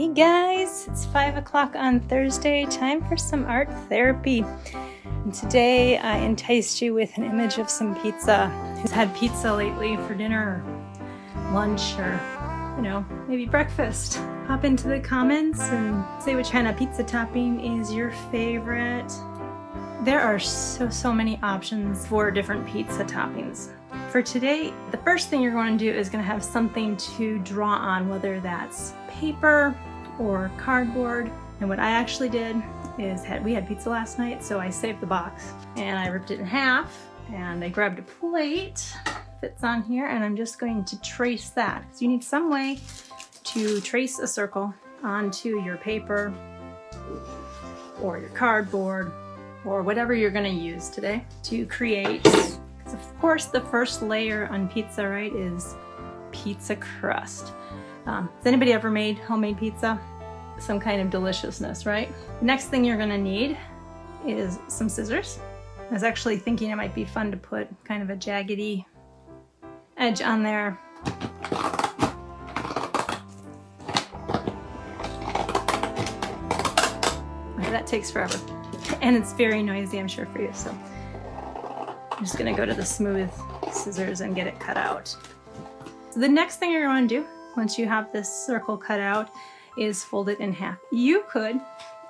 Hey guys, it's 5 o'clock on Thursday, time for some art therapy. And today I enticed you with an image of some pizza. Who's had pizza lately for dinner, or lunch, or maybe breakfast? Hop into the comments and say which kind of pizza topping is your favorite. There are so many options for different pizza toppings. For today, the first thing you're going to do is going to have something to draw on, whether that's paper or cardboard. And what I actually did is we had pizza last night, so I saved the box and I ripped it in half and I grabbed a plate, fits on here, and I'm just going to trace that. So you need some way to trace a circle onto your paper or your cardboard or whatever you're going to use today to create. Of course, the first layer on pizza, right, is pizza crust. Has anybody ever made homemade pizza? Some kind of deliciousness, right? The next thing you're gonna need is some scissors. I was actually thinking it might be fun to put kind of a jaggedy edge on there. That takes forever. And it's very noisy, I'm sure, for you, so I'm just gonna go to the smooth scissors and get it cut out. So the next thing you're going to do, once you have this circle cut out, is fold it in half. You could,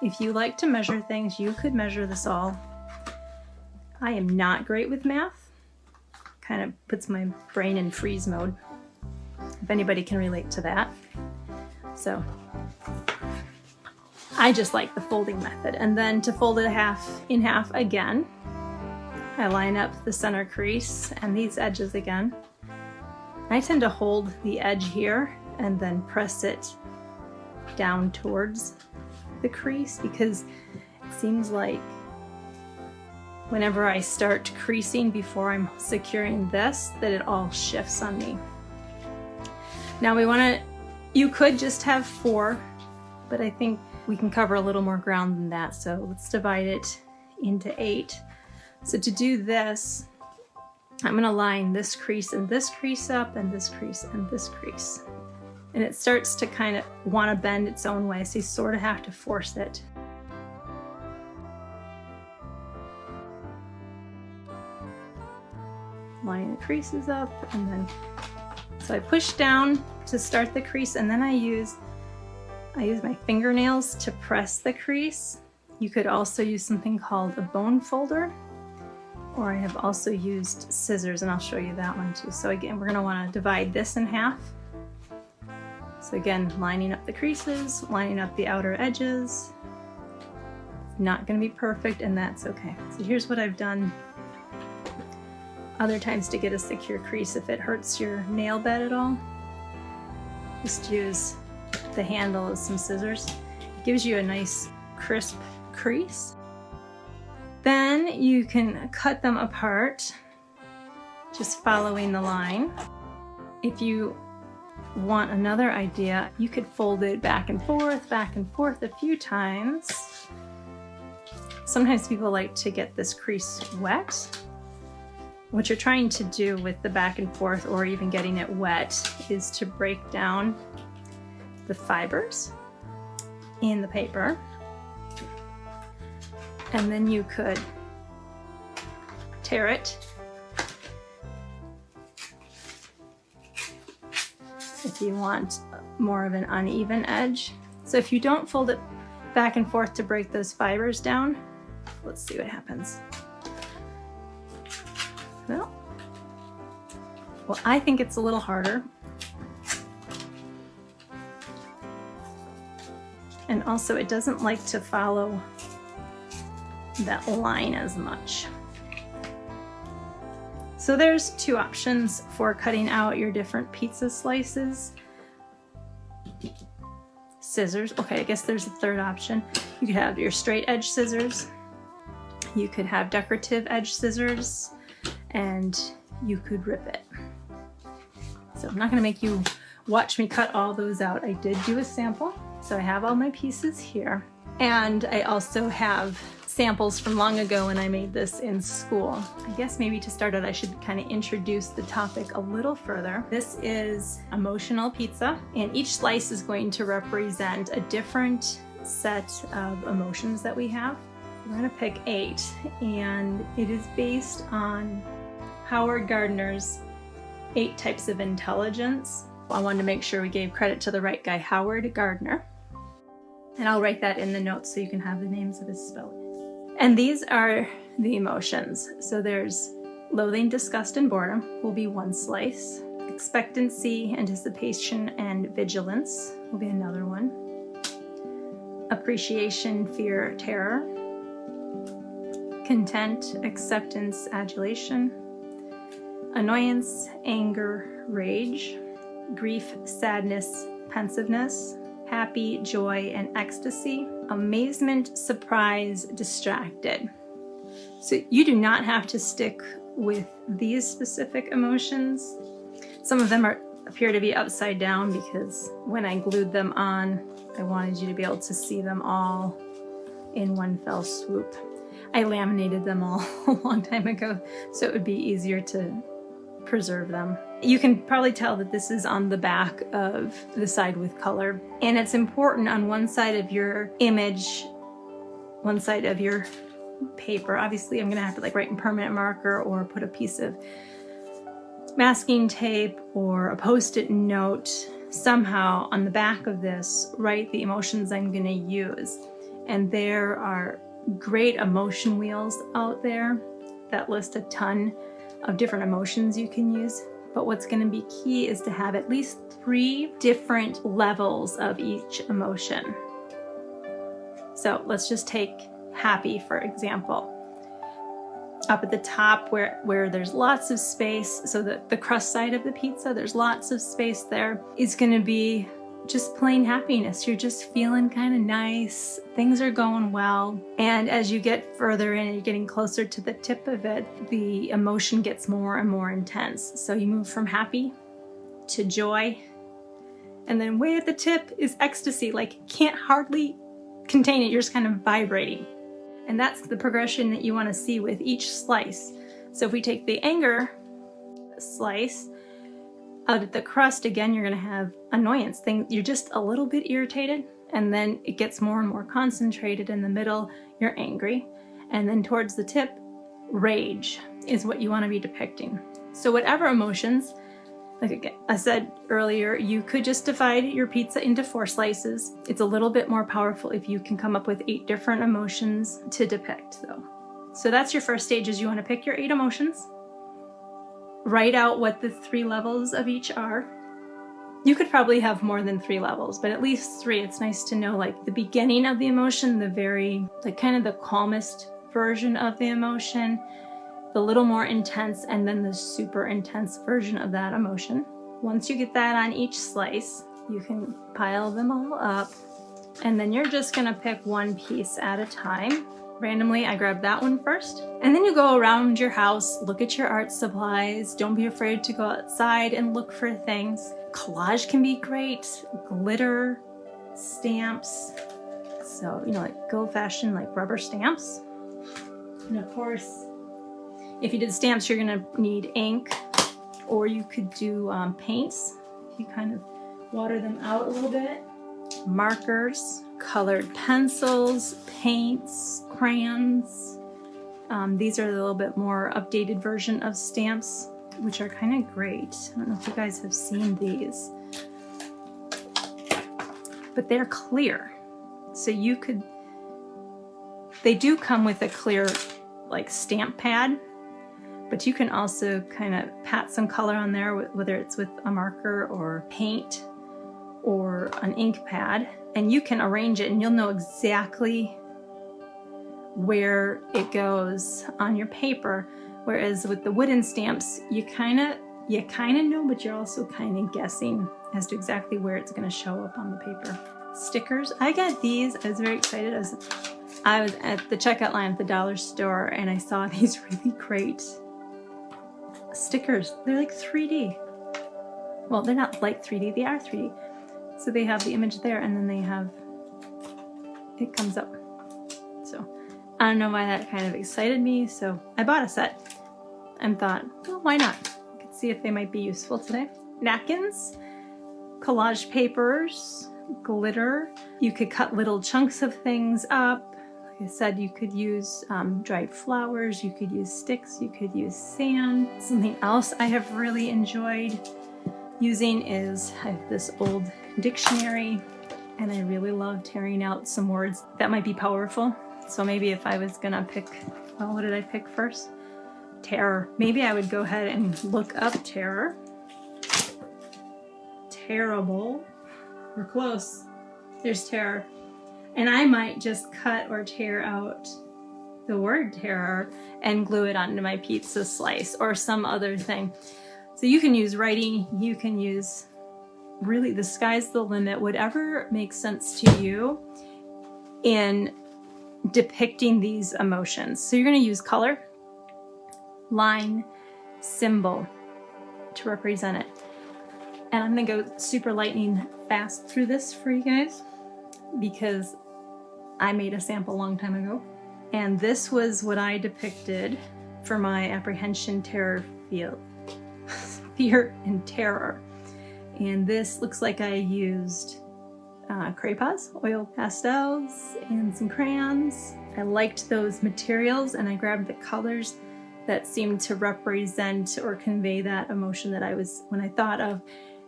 if you like to measure things, you could measure this all. I am not great with math. Kind of puts my brain in freeze mode, if anybody can relate to that. So I just like the folding method. And then to fold it in half again, I line up the center crease and these edges again. I tend to hold the edge here and then press it down towards the crease, because it seems like whenever I start creasing before I'm securing this, that it all shifts on me. Now you could just have 4, but I think we can cover a little more ground than that, so let's divide it into 8. So to do this, I'm going to line this crease and this crease up, and this crease and this crease. And it starts to kind of want to bend its own way, so you sort of have to force it. Line the creases up, and then, so I push down to start the crease, and then I use my fingernails to press the crease. You could also use something called a bone folder, or I have also used scissors, and I'll show you that one too. So again, we're going to want to divide this in half. So again, lining up the creases, lining up the outer edges. It's not going to be perfect, and that's okay. So here's what I've done other times to get a secure crease. If it hurts your nail bed at all, just use the handle of some scissors. It gives you a nice crisp crease. Then you can cut them apart, just following the line. If you want another idea, you could fold it back and forth a few times. Sometimes people like to get this crease wet. What you're trying to do with the back and forth, or even getting it wet, is to break down the fibers in the paper. And then you could tear it if you want more of an uneven edge. So if you don't fold it back and forth to break those fibers down, let's see what happens. Well, I think it's a little harder. And also it doesn't like to follow that line as much. So there's 2 options for cutting out your different pizza slices. Scissors. Okay, I guess there's a third option. You could have your straight edge scissors. You could have decorative edge scissors, and you could rip it. So I'm not going to make you watch me cut all those out. I did do a sample. So I have all my pieces here. And I also have samples from long ago when I made this in school. I guess maybe to start out I should kind of introduce the topic a little further. This is emotional pizza, and each slice is going to represent a different set of emotions that we have. We're going to pick 8, and it is based on Howard Gardner's 8 types of intelligence. I wanted to make sure we gave credit to the right guy, Howard Gardner. And I'll write that in the notes so you can have the names of his spelling. And these are the emotions. So there's loathing, disgust, and boredom will be one slice. Expectancy, anticipation, and vigilance will be another one. Appreciation, fear, terror. Content, acceptance, adulation. Annoyance, anger, rage. Grief, sadness, pensiveness. Happy, joy, and ecstasy. Amazement, surprise, distracted. So you do not have to stick with these specific emotions. Some of them appear to be upside down because when I glued them on, I wanted you to be able to see them all in one fell swoop. I laminated them all a long time ago, so it would be easier to preserve them. You can probably tell that this is on the back of the side with color, and it's important on one side of your image, one side of your paper. Obviously I'm gonna have to write in permanent marker or put a piece of masking tape or a post-it note. Somehow on the back of this, write the emotions I'm gonna use. And there are great emotion wheels out there that list a ton of different emotions you can use. But what's going to be key is to have at least 3 different levels of each emotion. So let's just take happy, for example. Up at the top where there's lots of space, so that the crust side of the pizza, there's lots of space there, is going to be just plain happiness. You're just feeling kind of nice. Things are going well. And as you get further in and you're getting closer to the tip of it, the emotion gets more and more intense. So you move from happy to joy. And then way at the tip is ecstasy. Can't hardly contain it. You're just kind of vibrating. And that's the progression that you want to see with each slice. So if we take the anger slice, out at the crust, again, you're going to have annoyance. You're just a little bit irritated, and then it gets more and more concentrated. In the middle, you're angry. And then towards the tip, rage is what you want to be depicting. So whatever emotions, like I said earlier, you could just divide your pizza into 4 slices. It's a little bit more powerful if you can come up with 8 different emotions to depict, though. So that's your first stage, is you want to pick your 8 emotions. Write out what the 3 levels of each are. You could probably have more than 3 levels, but at least 3. It's nice to know the beginning of the emotion, kind of the calmest version of the emotion, the little more intense, and then the super intense version of that emotion. Once you get that on each slice, you can pile them all up, and then you're just gonna pick one piece at a time. Randomly, I grabbed that one first. And then you go around your house, look at your art supplies. Don't be afraid to go outside and look for things. Collage can be great. Glitter, stamps. So, good old-fashioned rubber stamps. And of course, if you did stamps, you're gonna need ink, or you could do paints. You kind of water them out a little bit. Markers, colored pencils, paints, crayons. These are a little bit more updated version of stamps, which are kind of great. I don't know if you guys have seen these, but they're clear. So they do come with a clear stamp pad, but you can also kind of pat some color on there, whether it's with a marker or paint or an ink pad, and you can arrange it and you'll know exactly where it goes on your paper. Whereas with the wooden stamps, you kind of know, but you're also kind of guessing as to exactly where it's going to show up on the paper. Stickers, I got these. I was very excited. I was at the checkout line at the dollar store and I saw these really great stickers. They're 3D. Well, they're not 3D, they are 3D. So they have the image there, and then it comes up. So I don't know why that kind of excited me, so I bought a set and thought, well, why not? I could see if they might be useful today. Napkins, collage papers, glitter. You could cut little chunks of things up. Like I said, you could use dried flowers, you could use sticks, you could use sand. Something else I have really enjoyed using is I have this old dictionary, and I really love tearing out some words that might be powerful. So maybe if I was gonna pick, well, what did I pick first? Terror. Maybe I would go ahead and look up terror. Terrible. We're close. There's terror. And I might just cut or tear out the word terror and glue it onto my pizza slice or some other thing. So you can use writing, you can use, really the sky's the limit, whatever makes sense to you in depicting these emotions. So you're going to use color, line, symbol to represent it. And I'm going to go super lightning fast through this for you guys because I made a sample a long time ago. And this was what I depicted for my apprehension, terror, fear and terror. And this looks like I used crayons, oil pastels, and some crayons. I liked those materials, and I grabbed the colors that seemed to represent or convey that emotion that I was, when I thought of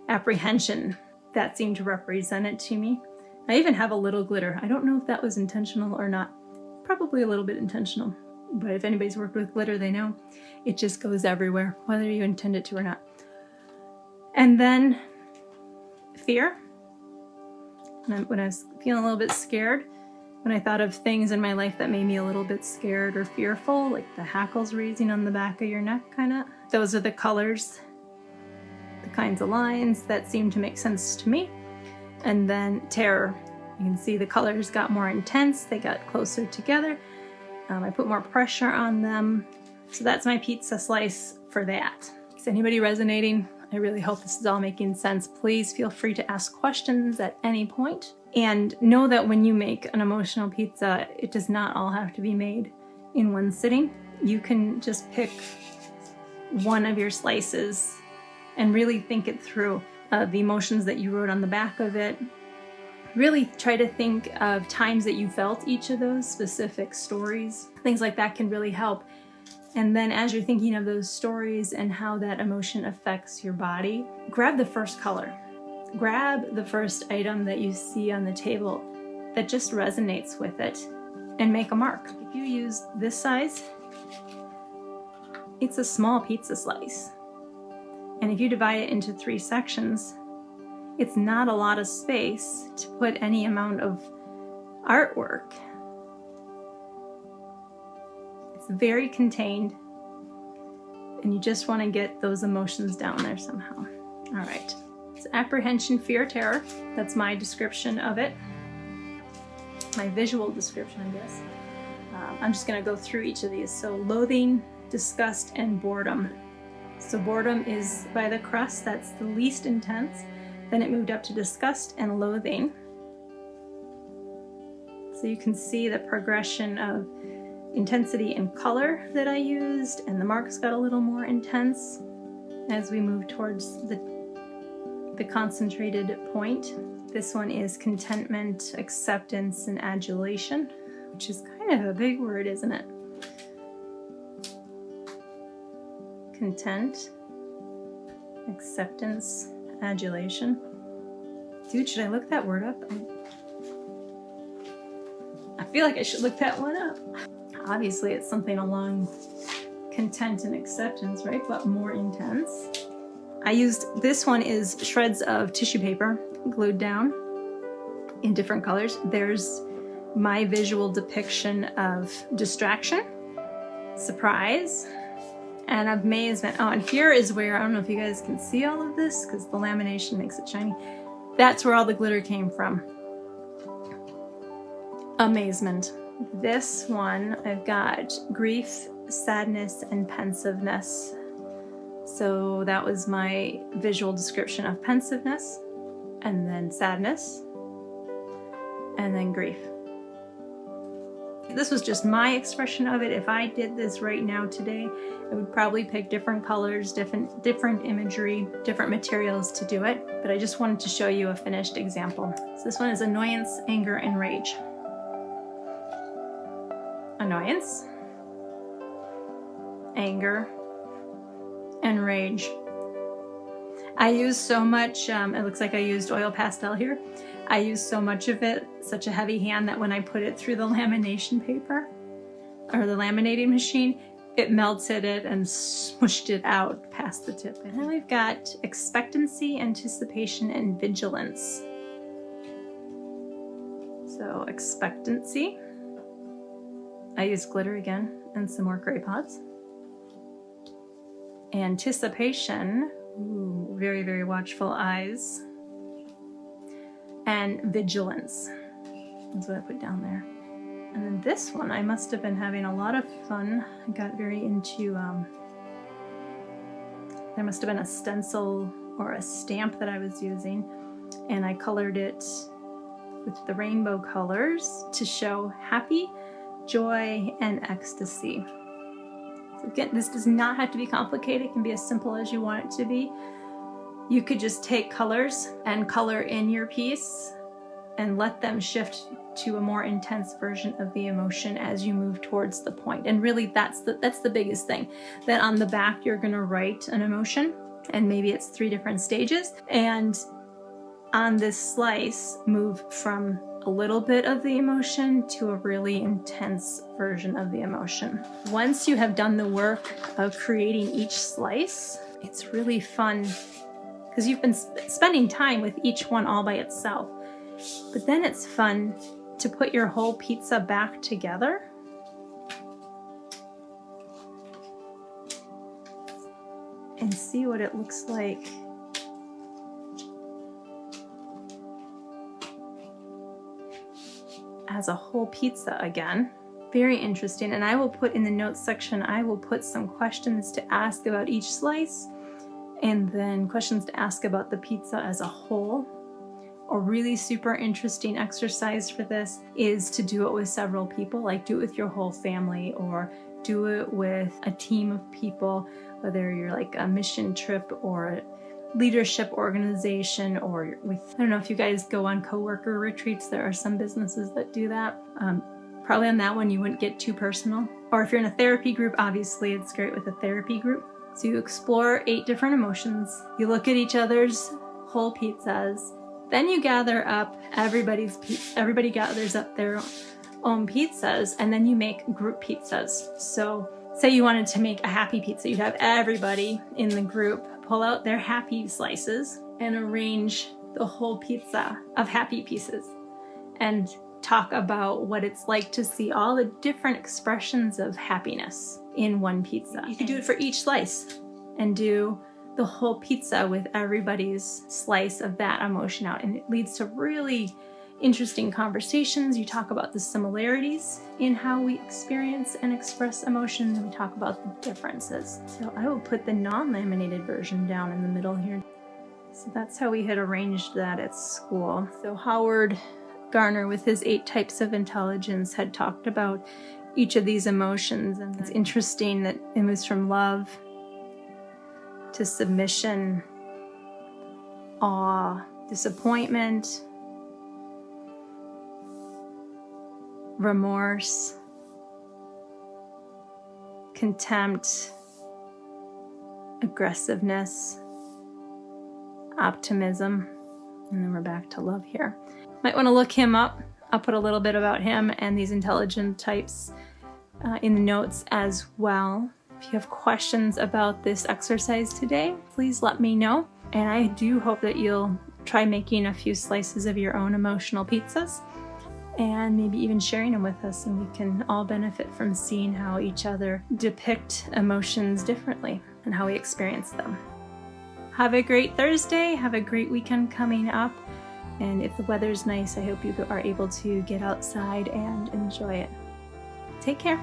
apprehension, that seemed to represent it to me. I even have a little glitter. I don't know if that was intentional or not. Probably a little bit intentional, but if anybody's worked with glitter, they know it just goes everywhere, whether you intend it to or not. And then fear. When I was feeling a little bit scared, when I thought of things in my life that made me a little bit scared or fearful, like the hackles raising on the back of your neck, kind of. Those are the colors, the kinds of lines that seem to make sense to me. And then terror. You can see the colors got more intense, they got closer together. I put more pressure on them. So that's my pizza slice for that. Is anybody resonating? I really hope this is all making sense. Please feel free to ask questions at any point. And know that when you make an emotional pizza, it does not all have to be made in one sitting. You can just pick one of your slices and really think it through. The emotions that you wrote on the back of it. Really try to think of times that you felt each of those specific stories. Things like that can really help. And then as you're thinking of those stories and how that emotion affects your body, grab the first color. Grab the first item that you see on the table that just resonates with it and make a mark. If you use this size, it's a small pizza slice. And if you divide it into 3 sections, it's not a lot of space to put any amount of artwork. It's very contained, and you just want to get those emotions down there somehow. All right, it's apprehension, fear, terror. That's my description of it. My visual description, I guess. I'm just going to go through each of these. So loathing, disgust, and boredom. So boredom is by the crust, that's the least intense. Then it moved up to disgust and loathing. So you can see the progression of intensity and color that I used, and the marks got a little more intense as we move towards the concentrated point. This one is contentment, acceptance, and adulation, which is kind of a big word, isn't it? Content, acceptance, adulation. Dude, should I look that word up? I feel like I should look that one up. Obviously, it's something along content and acceptance, right? But more intense. I used, this one is shreds of tissue paper glued down in different colors. There's my visual depiction of distraction, surprise, and amazement. Oh, and here is where, I don't know if you guys can see all of this because the lamination makes it shiny. That's where all the glitter came from. Amazement. This one, I've got grief, sadness, and pensiveness. So that was my visual description of pensiveness, and then sadness, and then grief. This was just my expression of it. If I did this right now today, I would probably pick different colors, different imagery, different materials to do it. But I just wanted to show you a finished example. So this one is annoyance, anger, and rage. Annoyance, anger, and rage. I use so much, it looks like I used oil pastel here. I used so much of it, such a heavy hand, that when I put it through the lamination paper or the laminating machine, it melted it and smushed it out past the tip. And then we've got expectancy, anticipation, and vigilance. So expectancy. I used glitter again and some more Grey Pots. Anticipation. Ooh, very, very watchful eyes. And vigilance. That's what I put down there. And then this one, I must have been having a lot of fun. I got very into, there must have been a stencil or a stamp that I was using, and I colored it with the rainbow colors to show happy, joy, and ecstasy. So again, this does not have to be complicated. It can be as simple as you want it to be. You could just take colors and color in your piece and let them shift to a more intense version of the emotion as you move towards the point. And really that's the biggest thing. That on the back you're gonna write an emotion, and maybe it's 3 different stages. And on this slice, move from a little bit of the emotion to a really intense version of the emotion. Once you have done the work of creating each slice, it's really fun because you've been spending time with each one all by itself. But then it's fun to put your whole pizza back together and see what it looks like as a whole pizza again. Very interesting. And I will put in the notes section, I will put some questions to ask about each slice, and then questions to ask about the pizza as a whole. A really super interesting exercise for this is to do it with several people, like do it with your whole family or do it with a team of people, whether you're like a mission trip or a leadership organization, or with, I don't know if you guys go on coworker retreats, there are some businesses that do that. Probably on that one you wouldn't get too personal. Or if you're in a therapy group, obviously it's great with a therapy group. So you explore 8 different emotions, you look at each other's whole pizzas, then you gather up everybody gathers up their own pizzas, and then you make group pizzas. So say you wanted to make a happy pizza, you'd have everybody in the group pull out their happy slices and arrange the whole pizza of happy pieces and talk about what it's like to see all the different expressions of happiness in one pizza. You could do it for each slice and do the whole pizza with everybody's slice of that emotion out, and it leads to really interesting conversations. You talk about the similarities in how we experience and express emotion, and we talk about the differences. So I will put the non-laminated version down in the middle here. So that's how we had arranged that at school. So Howard Gardner, with his 8 types of intelligence, had talked about each of these emotions, and it's interesting that it moves from love to submission, awe, disappointment, remorse, contempt, aggressiveness, optimism, and then we're back to love here. Might want to look him up. I'll put a little bit about him and these intelligent types in the notes as well. If you have questions about this exercise today, please let me know. And I do hope that you'll try making a few slices of your own emotional pizzas and maybe even sharing them with us, and we can all benefit from seeing how each other depict emotions differently and how we experience them. Have a great Thursday. Have a great weekend coming up. And if the weather's nice, I hope you are able to get outside and enjoy it. Take care.